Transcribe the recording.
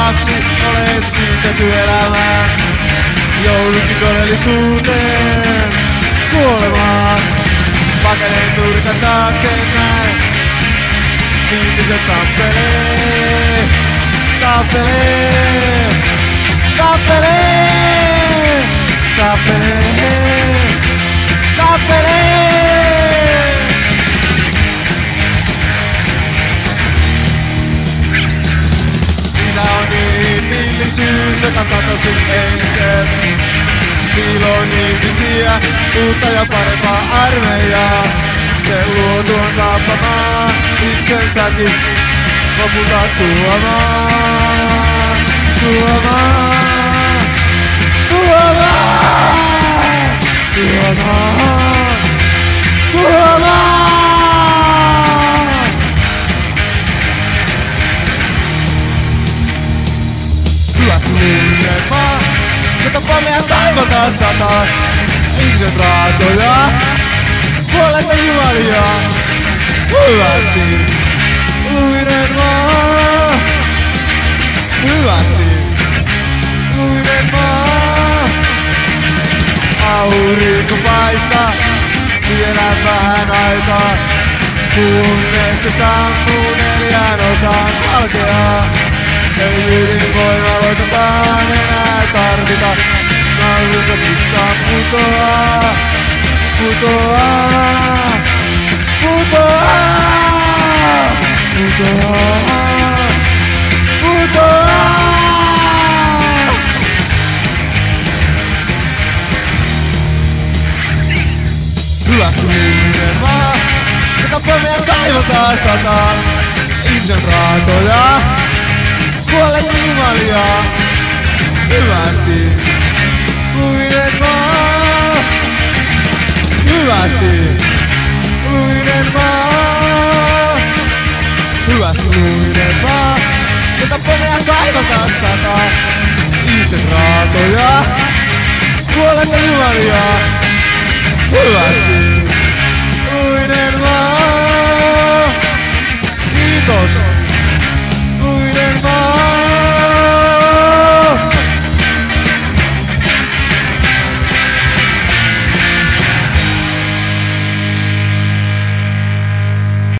lapsi, olet siitetty elämään. Joudutkin todellisuuteen kuolemaan. Pakeneen nurkan taakse näin. Ihmiset tappelee, tappelee, tappelee, tappelee, tappelee. Mitä on inhimillisyys, joka katosi eilisen? Piiloon ihmisiä, uutta ja parempaa armeijaa. Se luo tuon tappamaan itsensäkin, lopulta tuomaan, tuomaan, tuomaan, tuomaan, tuomaan. Hyvästyminen maa, se tappaa meidän taivalta sataa. Ihmiset raatoja, puolesta jumalia. Hyvästi luinen maa, hyvästi luinen maa. Aurinko paistaa vielä vähän aikaa, kunnes se sammuu 4/4 valkeaa. Ei ydinvoimaloitakaan enää tarvita, naulunko pistaan putoaa, putoaa, putoaa, putoaa, putoaa. Hyvästyminen maa, joka meidän kaivotaan sataa. Ihmisen raatoja, kuolleita jumalia. Hyvästi luinen maa, hyvästi luinen maa, hyvästi luinen maa, jota meidän kaivotaan sataa. Ihmisen raatoja, kuolleita jumalia. Hyvästi